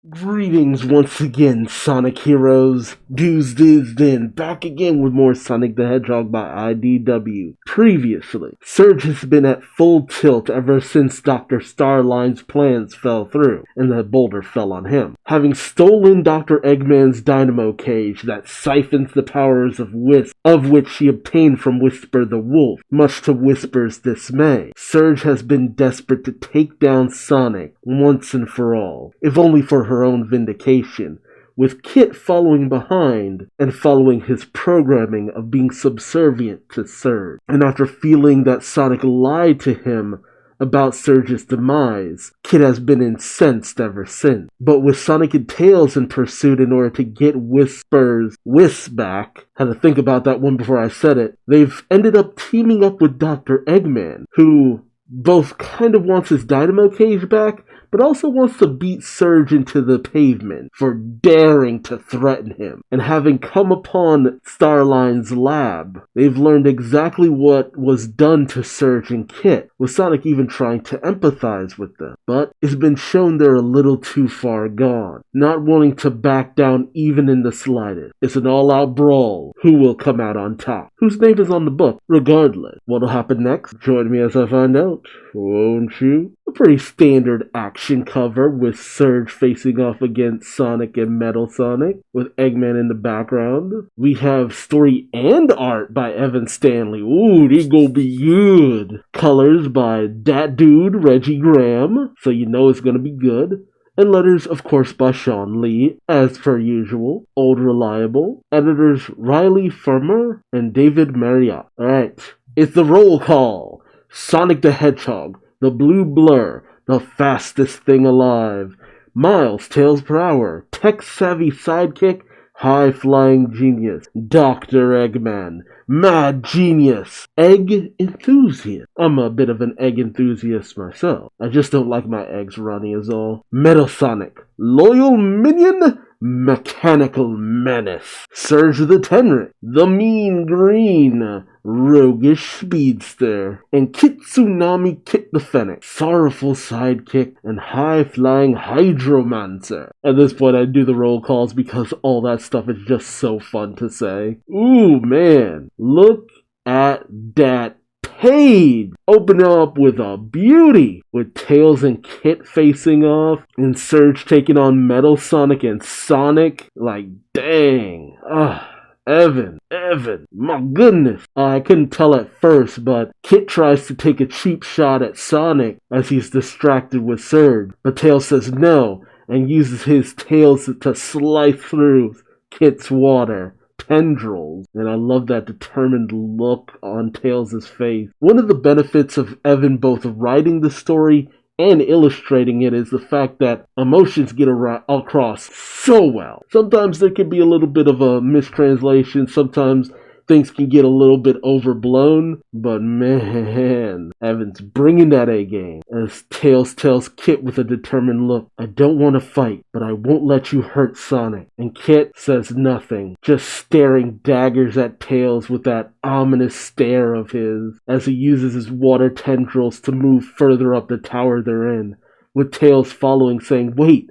Greetings once again, Sonic Heroes. Duuz-Diz-Din, back again with more Sonic the Hedgehog by IDW. Previously, Surge has been at full tilt ever since Dr. Starline's plans fell through, and the boulder fell on him. Having stolen Dr. Eggman's dynamo cage that siphons the powers of Wisp, of which she obtained from Whisper the Wolf, much to Whisper's dismay, Surge has been desperate to take down Sonic once and for all, if only for her own vindication, with Kit following behind and following his programming of being subservient to Surge. And after feeling that Sonic lied to him about Surge's demise, Kit has been incensed ever since. But with Sonic and Tails in pursuit in order to get Whisper's Wisp back, had to think about that one before I said it, they've ended up teaming up with Dr. Eggman, who both kind of wants his dynamo cage back, but also wants to beat Surge into the pavement for daring to threaten him. And having come upon Starline's lab, they've learned exactly what was done to Surge and Kit, with Sonic even trying to empathize with them. But it's been shown they're a little too far gone, not wanting to back down even in the slightest. It's an all-out brawl. Who will come out on top? Whose name is on the book? Regardless, what'll happen next? Join me as I find out, won't you? A pretty standard action cover with Surge facing off against Sonic and Metal Sonic, with Eggman in the background. We have story and art by Evan Stanley. Ooh, they gonna be good. Colors by that dude, Reggie Graham, so you know it's gonna be good. And letters, of course, by Sean Lee, as per usual. Old Reliable. Editors Riley Firmer and David Marriott. Alright, it's the roll call. Sonic the Hedgehog, the Blue Blur, the fastest thing alive. Miles Tails per hour, tech-savvy sidekick, high-flying genius. Dr. Eggman, mad genius. Egg enthusiast. I'm a bit of an egg enthusiast myself. I just don't like my eggs runny is all. Metal Sonic, loyal minion, mechanical menace. Surge the Tenric, the mean green, roguish speedster. And Kit Tsunami Kit the Fennec, sorrowful sidekick and high-flying hydromancer. At this point I do the roll calls because all that stuff is just so fun to say. Ooh man, look at that page. Open up with a beauty, with Tails and Kit facing off and Surge taking on Metal Sonic and Sonic. Like dang. Evan, my goodness. I couldn't tell at first, but Kit tries to take a cheap shot at Sonic as he's distracted with Surge, but Tails says no and uses his tails to slice through Kit's water tendrils, and I love that determined look on Tails' face. One of the benefits of Evan both writing the story and illustrating it is the fact that emotions get across so well. Sometimes there can be a little bit of a mistranslation, sometimes things can get a little bit overblown, but man, Evan's bringing that A game. As Tails tells Kit with a determined look, I don't want to fight, but I won't let you hurt Sonic. And Kit says nothing, just staring daggers at Tails with that ominous stare of his, as he uses his water tendrils to move further up the tower they're in, with Tails following saying, wait,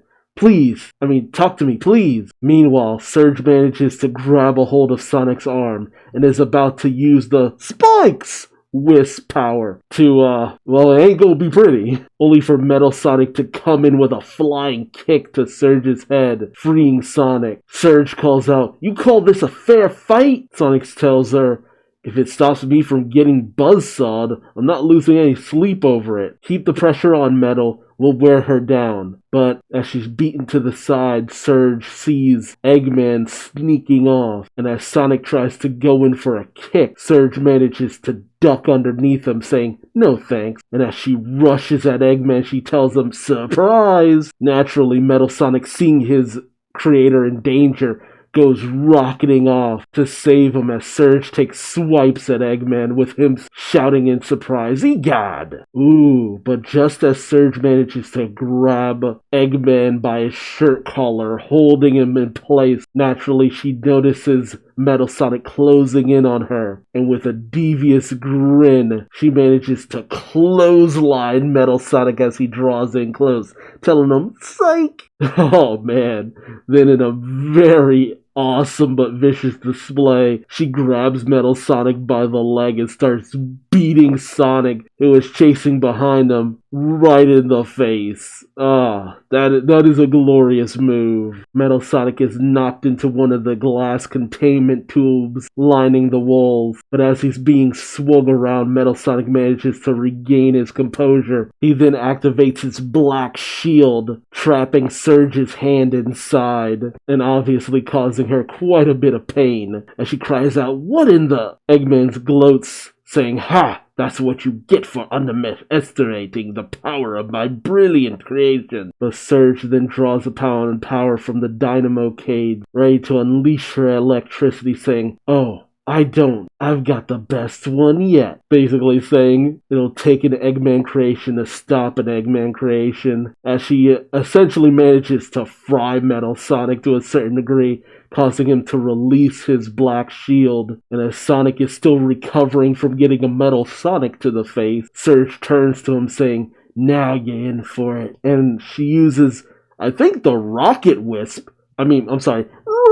talk to me, please. Meanwhile, Surge manages to grab a hold of Sonic's arm and is about to use the spikes Wisp power to, it ain't gonna be pretty. Only for Metal Sonic to come in with a flying kick to Surge's head, freeing Sonic. Surge calls out, you call this a fair fight? Sonic tells her, if it stops me from getting buzzsawed, I'm not losing any sleep over it. Keep the pressure on, Metal. We'll wear her down. But as she's beaten to the side, Surge sees Eggman sneaking off. And as Sonic tries to go in for a kick, Surge manages to duck underneath him, saying, no thanks. And as she rushes at Eggman, she tells him, surprise! Naturally, Metal Sonic, seeing his creator in danger, goes rocketing off to save him as Surge takes swipes at Eggman with him shouting in surprise, Egad! Ooh, but just as Surge manages to grab Eggman by his shirt collar, holding him in place, naturally she notices Metal Sonic closing in on her, and with a devious grin, she manages to clothesline Metal Sonic as he draws in close, telling him, "Psych!" Oh man. Then in a very awesome but vicious display, she grabs Metal Sonic by the leg and starts beating Sonic, who is chasing behind them, right in the face. That is a glorious move. Metal Sonic is knocked into one of the glass containment tubes lining the walls, but as he's being swung around, Metal Sonic manages to regain his composure. He then activates his black shield, trapping Surge's hand inside, and obviously causing her quite a bit of pain, as she cries out, "What in the?" Eggman's gloats, saying, "Ha! That's what you get for underestimating the power of my brilliant creation." But Surge then draws upon power from the dynamo cage, ready to unleash her electricity, saying, "Oh, I don't. I've got the best one yet." Basically saying it'll take an Eggman creation to stop an Eggman creation, as she essentially manages to fry Metal Sonic to a certain degree, causing him to release his black shield. And as Sonic is still recovering from getting a Metal Sonic to the face, Surge turns to him saying, "Now you're in for it." And she uses, I think, the Rocket Wisp.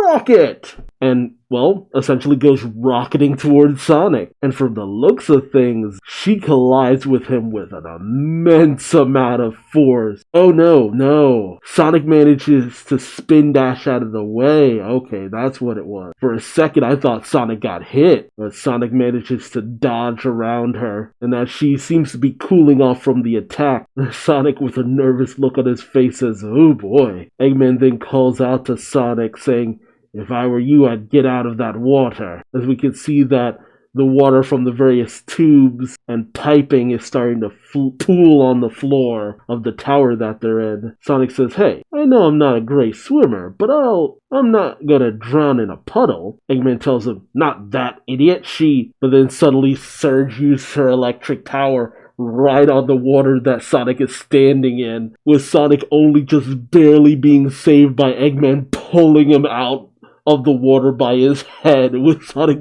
Rocket! And, well, essentially goes rocketing towards Sonic. And from the looks of things, she collides with him with an immense amount of force. Oh no. Sonic manages to spin dash out of the way. Okay, that's what it was. For a second, I thought Sonic got hit, but Sonic manages to dodge around her. And as she seems to be cooling off from the attack, Sonic, with a nervous look on his face, says, "Oh boy." Eggman then calls out to Sonic, saying, "If I were you, I'd get out of that water." As we can see that the water from the various tubes and piping is starting to pool on the floor of the tower that they're in. Sonic says, "Hey, I know I'm not a great swimmer, but I'm not gonna drown in a puddle." Eggman tells him, "Not that, idiot, But then suddenly Surge used her electric power right on the water that Sonic is standing in, with Sonic only just barely being saved by Eggman pulling him out of the water by his head, with Sonic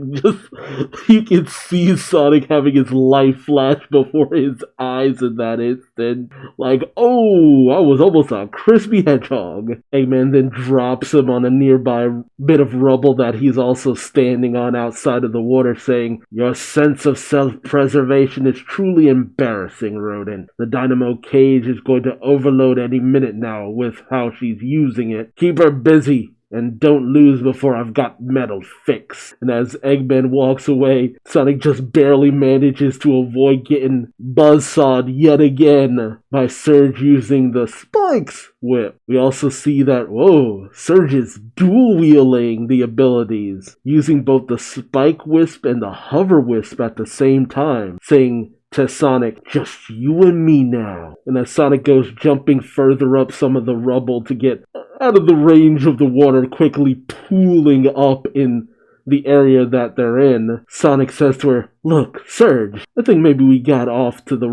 you can see Sonic having his life flash before his eyes in that instant. Like, oh, I was almost a crispy hedgehog. Eggman then drops him on a nearby bit of rubble that he's also standing on outside of the water, saying, "Your sense of self-preservation is truly embarrassing, rodent. The dynamo cage is going to overload any minute now with how she's using it. Keep her busy. And don't lose before I've got Metal fixed." And as Eggman walks away, Sonic just barely manages to avoid getting buzzsawed yet again by Surge using the Spikes Whip. We also see that, Surge is dual-wielding the abilities, using both the Spike Wisp and the Hover Wisp at the same time, saying to Sonic, "Just you and me now." And as Sonic goes jumping further up some of the rubble to get out of the range of the water quickly pooling up in the area that they're in, Sonic says to her, "Look, Surge, I think maybe we got off on the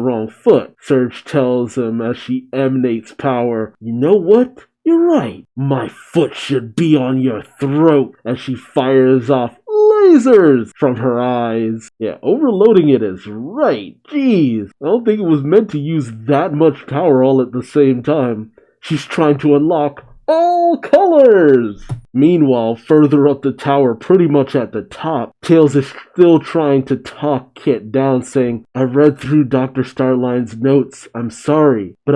wrong foot." Surge tells him as she emanates power, "You know what? You're right. My foot should be on your throat," as she fires off lasers from her eyes. Yeah, overloading it is right. Jeez, I don't think it was meant to use that much power all at the same time. She's trying to unlock all colors! Meanwhile, further up the tower, pretty much at the top, Tails is still trying to talk Kit down, saying, "I read through Dr. Starline's notes. I'm sorry, but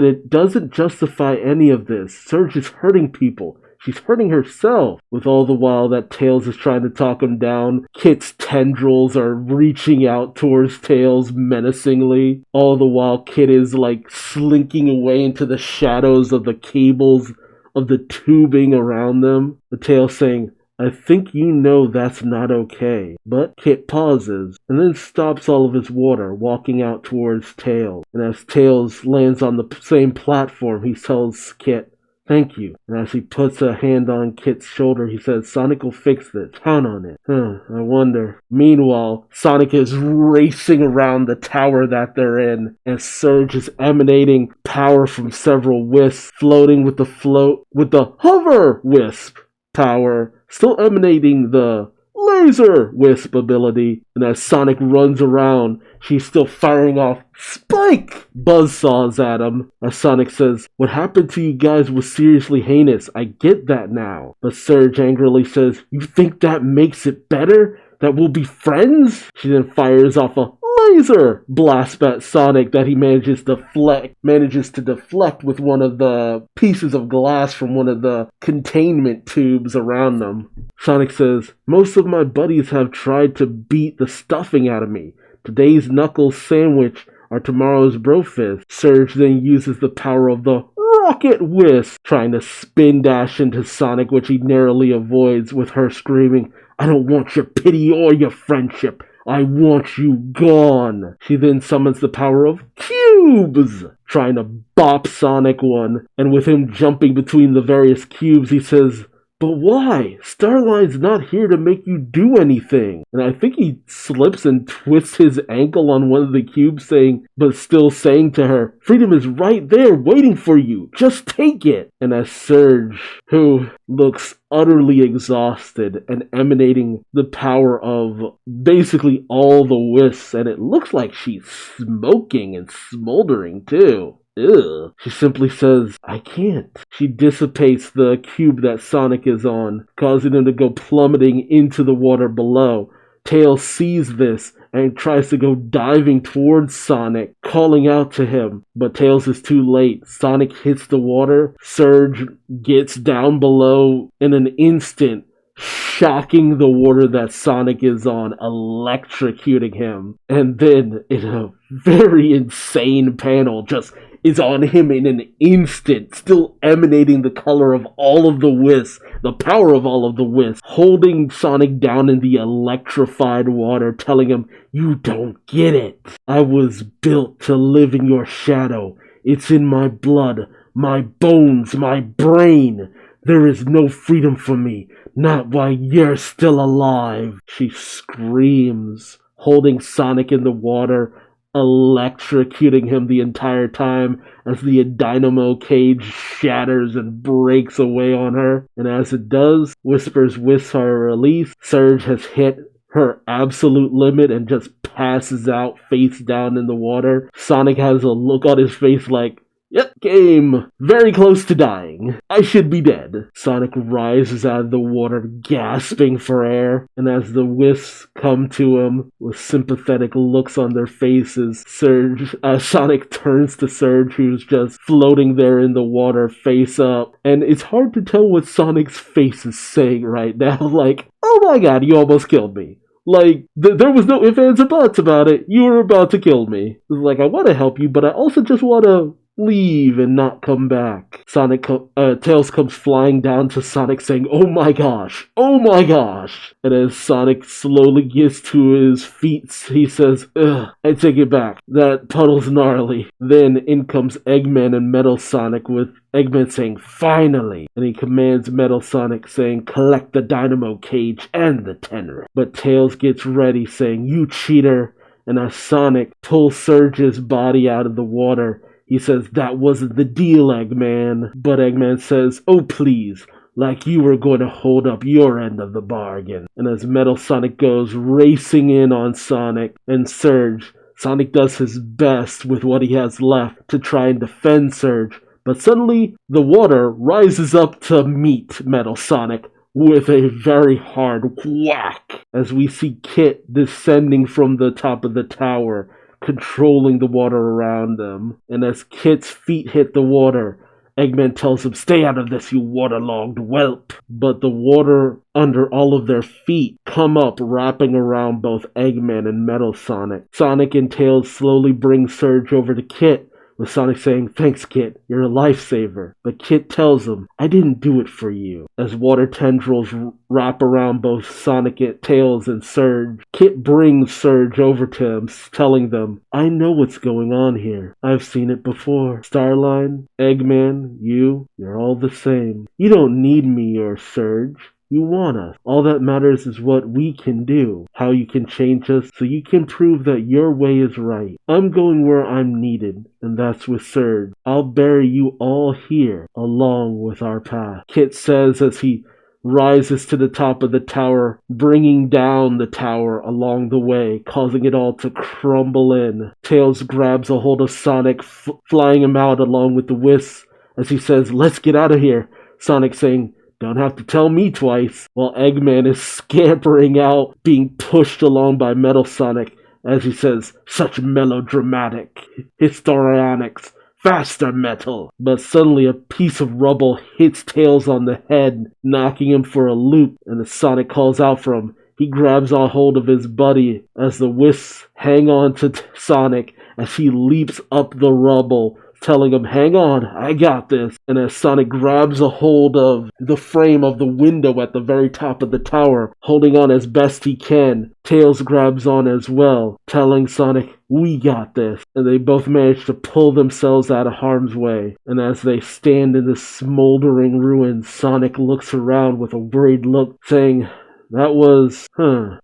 it doesn't justify any of this. Surge is hurting people. She's hurting herself." With all the while that Tails is trying to talk him down, Kit's tendrils are reaching out towards Tails menacingly. All the while Kit is slinking away into the shadows of the cables of the tubing around them. The Tails saying, "I think you know that's not okay." But Kit pauses, and then stops all of his water, walking out towards Tails. And as Tails lands on the same platform, he tells Kit, "Thank you." And as he puts a hand on Kit's shoulder, he says, "Sonic will fix this. Count on it." I wonder. Meanwhile, Sonic is racing around the tower that they're in, and Surge is emanating power from several wisps, floating with the Hover Wisp. power, still emanating the laser wisp ability, and as Sonic runs around, she's still firing off spike buzzsaws at him. As Sonic says, "What happened to you guys was seriously heinous. I get that now." But Surge angrily says, "You think that makes it better? That we'll be friends?" She then fires off a laser blast at Sonic that he manages to deflect with one of the pieces of glass from one of the containment tubes around them. Sonic says, "Most of my buddies have tried to beat the stuffing out of me. Today's Knuckles sandwich are tomorrow's Brofist." Surge then uses the power of the Rocket Wisp, trying to spin dash into Sonic, which he narrowly avoids, with her screaming, "I don't want your pity or your friendship. I want you gone." She then summons the power of cubes, trying to bop Sonic one, and with him jumping between the various cubes, he says, "But why? Starline's not here to make you do anything." And I think he slips and twists his ankle on one of the cubes, but still saying to her, "Freedom is right there waiting for you. Just take it." And as Surge, who looks utterly exhausted and emanating the power of basically all the wisps, and it looks like she's smoking and smoldering too. Ugh. She simply says, "I can't." She dissipates the cube that Sonic is on, causing him to go plummeting into the water below. Tails sees this and tries to go diving towards Sonic, calling out to him. But Tails is too late. Sonic hits the water. Surge gets down below in an instant, shocking the water that Sonic is on, electrocuting him. And then, in a very insane panel, just is on him in an instant, still emanating the color of all of the wisps, the power of all of the wisps, holding Sonic down in the electrified water, telling him, "You don't get it. I was built to live in your shadow. It's in my blood, my bones, my brain. There is no freedom for me, not while you're still alive." She screams, holding Sonic in the water, electrocuting him the entire time as the dynamo cage shatters and breaks away on her. And as it does, Whisper's wisps are released. Surge has hit her absolute limit and just passes out face down in the water. Sonic has a look on his face like, "Yep, game. Very close to dying. I should be dead." Sonic rises out of the water, gasping for air, and as the wisps come to him with sympathetic looks on their faces, Sonic turns to Surge, who's just floating there in the water, face up, and it's hard to tell what Sonic's face is saying right now. Like, "Oh my god, you almost killed me." Like, there was no ifs, ands, or buts about it. You were about to kill me. It's like, I want to help you, but I also just want to leave and not come back. Tails comes flying down to Sonic saying, "Oh my gosh, oh my gosh." And as Sonic slowly gets to his feet, he says, "Ugh, I take it back. That puddle's gnarly." Then in comes Eggman and Metal Sonic, with Eggman saying, "Finally." And he commands Metal Sonic saying, "Collect the dynamo cage and the tenor." But Tails gets ready saying, "You cheater." And as Sonic pulls Surge's body out of the water, he says, "That wasn't the deal, Eggman." But Eggman says, "Oh please, like you were going to hold up your end of the bargain." And as Metal Sonic goes racing in on Sonic and Surge, Sonic does his best with what he has left to try and defend Surge. But suddenly, the water rises up to meet Metal Sonic with a very hard whack, as we see Kit descending from the top of the tower, controlling the water around them. And as Kit's feet hit the water, Eggman tells him, "Stay out of this, you waterlogged whelp." But the water under all of their feet come up, wrapping around both Eggman and Metal Sonic. Sonic and Tails slowly bring Surge over to Kit, with Sonic saying, "Thanks, Kit, you're a lifesaver." But Kit tells him, "I didn't do it for you." As water tendrils wrap around both Sonic, Tails, and Surge, Kit brings Surge over to him, telling them, "I know what's going on here. I've seen it before. Starline, Eggman, you're all the same. You don't need me or Surge. You want us. All that matters is what we can do, how you can change us so you can prove that your way is right. I'm going where I'm needed, and that's with Surge. I'll bury you all here, along with our path." Kit says as he rises to the top of the tower, bringing down the tower along the way, causing it all to crumble in. Tails grabs a hold of Sonic, flying him out along with the Wisp, as he says, "Let's get out of here." Sonic saying, "Don't have to tell me twice," while Eggman is scampering out, being pushed along by Metal Sonic, as he says, "Such melodramatic histrionics. Faster, Metal!" But suddenly a piece of rubble hits Tails on the head, knocking him for a loop, and as Sonic calls out for him, he grabs a hold of his buddy as the Wisps hang on to Sonic as he leaps up the rubble, telling him, "Hang on, I got this." And as Sonic grabs a hold of the frame of the window at the very top of the tower, holding on as best he can, Tails grabs on as well, telling Sonic, "We got this." And they both manage to pull themselves out of harm's way. And as they stand in the smoldering ruins, Sonic looks around with a worried look, saying, "That was,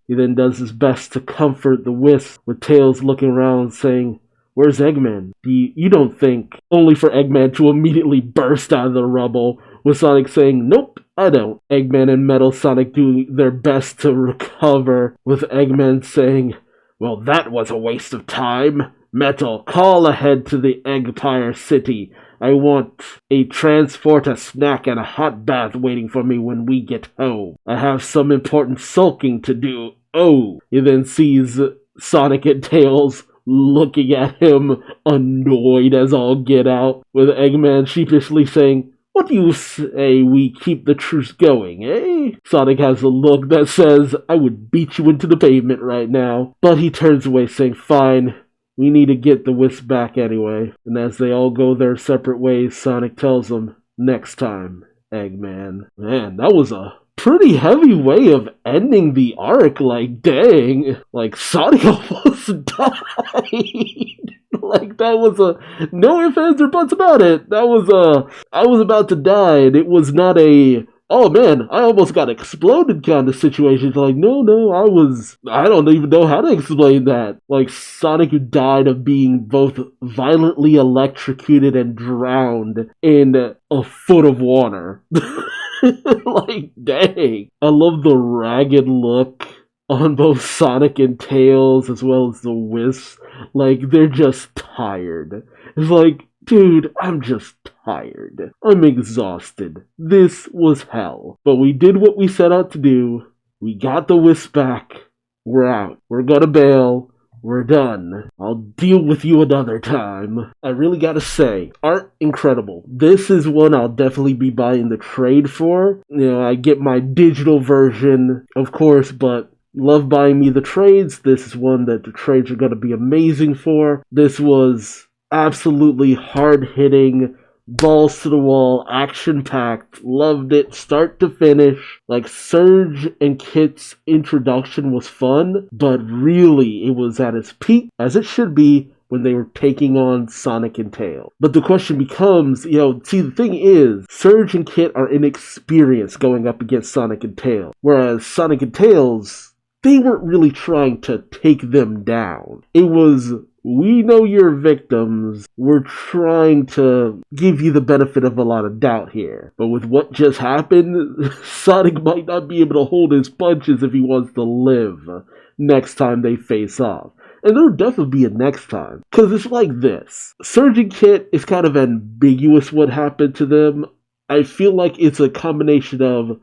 He then does his best to comfort the Wisp, with Tails looking around saying, "Where's Eggman?" You don't think, only for Eggman to immediately burst out of the rubble, with Sonic saying, "Nope, I don't." Eggman and Metal Sonic doing their best to recover, with Eggman saying, "Well, that was a waste of time. Metal, call ahead to the Eggpire City. I want a transport, a snack, and a hot bath waiting for me when we get home. I have some important sulking to do." Oh! He then sees Sonic and Tails looking at him, annoyed as all get out, with Eggman sheepishly saying, "What do you say we keep the truce going, eh?" Sonic has a look that says, "I would beat you into the pavement right now." But he turns away saying, "Fine, we need to get the Wisp back anyway." And as they all go their separate ways, Sonic tells them, "Next time, Eggman." Man, that was a pretty heavy way of ending the arc. Like, dang, like Sonic almost died. Like, that was no ifs, ands, or buts about it. That was I was about to die, and it was not a, "Oh man, I almost got exploded" kind of situation. Like, no, I don't even know how to explain that. Like, Sonic died of being both violently electrocuted and drowned in a foot of water. Like, dang. I love the ragged look on both Sonic and Tails as well as the Wisps. Like, they're just tired. It's like, dude, I'm just tired. I'm exhausted. This was hell. But we did what we set out to do. We got the Wisp back. We're out. We're gonna bail. We're done. I'll deal with you another time. I really gotta say, art incredible. This is one I'll definitely be buying the trade for. You know, I get my digital version, of course, but love buying me the trades. This is one that the trades are gonna be amazing for. This was absolutely hard-hitting, balls to the wall, action-packed. Loved it, start to finish. Like, Surge and Kit's introduction was fun, but really it was at its peak, as it should be, when they were taking on Sonic and Tails. But the question becomes, see, the thing is, Surge and Kit are inexperienced going up against Sonic and Tails, whereas Sonic and Tails, they weren't really trying to take them down. It was, we know you're victims, we're trying to give you the benefit of a lot of doubt here. But with what just happened, Sonic might not be able to hold his punches if he wants to live next time they face off. And there'll definitely be a next time. Because it's like this. Surge and Kit is kind of ambiguous what happened to them. I feel like it's a combination of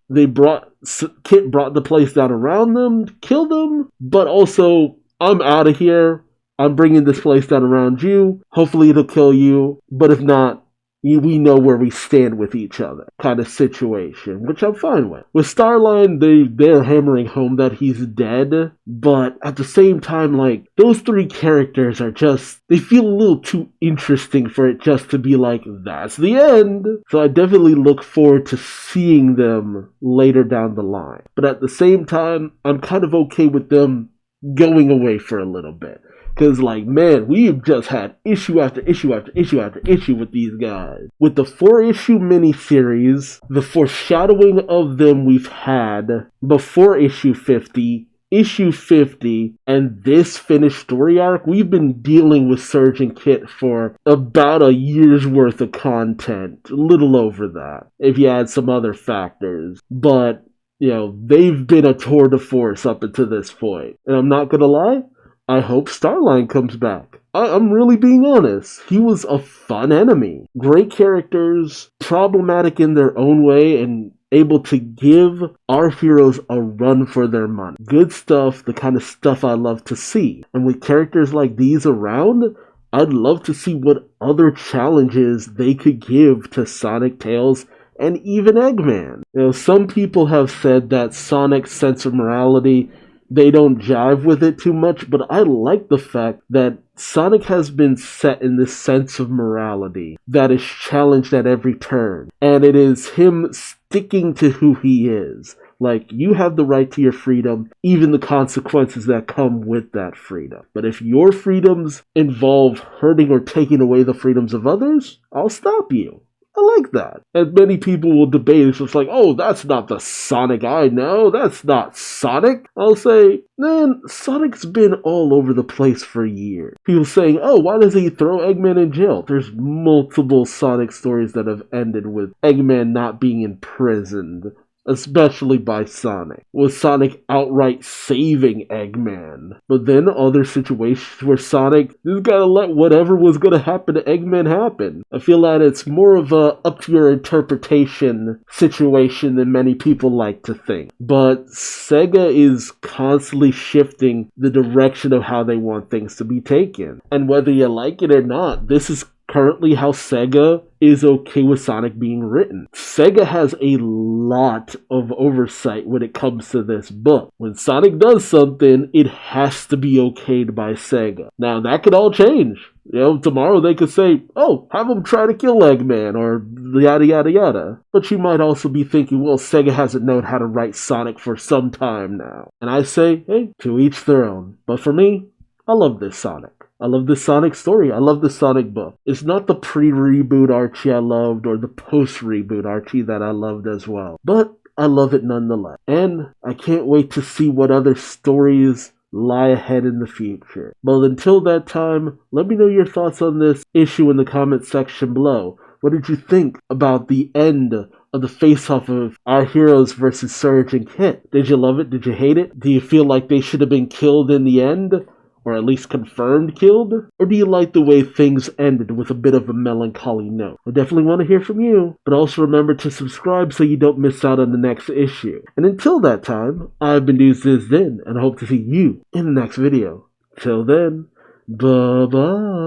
Kit brought the place down around them, killed them, but also, I'm out of here. I'm bringing this place down around you. Hopefully it'll kill you. But if not, we know where we stand with each other kind of situation, which I'm fine with. With Starline, they're hammering home that he's dead. But at the same time, like, those three characters are just, they feel a little too interesting for it just to be like, that's the end. So I definitely look forward to seeing them later down the line. But at the same time, I'm kind of okay with them going away for a little bit. Because, like, man, we've just had issue after issue after issue after issue with these guys. With the 4-issue miniseries, the foreshadowing of them we've had before issue 50, issue 50 and this finished story arc, we've been dealing with Surge and Kit for about a year's worth of content. A little over that, if you add some other factors. But, they've been a tour de force up until this point. And I'm not gonna lie, I hope Starline comes back. I'm really being honest. He was a fun enemy. Great characters, problematic in their own way, and able to give our heroes a run for their money. Good stuff, the kind of stuff I love to see. And with characters like these around, I'd love to see what other challenges they could give to Sonic, Tails, and even Eggman. Some people have said that Sonic's sense of morality, they don't jive with it too much, but I like the fact that Sonic has been set in this sense of morality that is challenged at every turn, and it is him sticking to who he is. Like, you have the right to your freedom, even the consequences that come with that freedom. But if your freedoms involve hurting or taking away the freedoms of others, I'll stop you. I like that. And many people will debate, it's just like, oh, that's not the Sonic I know, that's not Sonic. I'll say, man, Sonic's been all over the place for years. People saying, oh, why does he throw Eggman in jail? There's multiple Sonic stories that have ended with Eggman not being imprisoned, especially by Sonic, with Sonic outright saving Eggman. But then other situations where Sonic just gotta let whatever was gonna happen to Eggman happen. I feel that it's more of a up to your interpretation situation than many people like to think. But Sega is constantly shifting the direction of how they want things to be taken. And whether you like it or not, this is currently how Sega is okay with Sonic being written. Sega has a lot of oversight when it comes to this book. When Sonic does something, it has to be okayed by Sega. Now, that could all change. Tomorrow they could say, oh, have him try to kill Eggman, or yada yada yada. But you might also be thinking, well, Sega hasn't known how to write Sonic for some time now. And I say, hey, to each their own. But for me, I love this Sonic. I love the Sonic story. I love the Sonic book. It's not the pre-reboot Archie I loved or the post-reboot Archie that I loved as well. But I love it nonetheless. And I can't wait to see what other stories lie ahead in the future. But until that time, let me know your thoughts on this issue in the comment section below. What did you think about the end of the face-off of our heroes versus Surge and Kit? Did you love it? Did you hate it? Do you feel like they should have been killed in the end? Or at least confirmed killed? Or do you like the way things ended with a bit of a melancholy note? I definitely want to hear from you, but also remember to subscribe so you don't miss out on the next issue. And until that time, I've been Duuz-Diz-Din, and I hope to see you in the next video. Till then, bye-bye.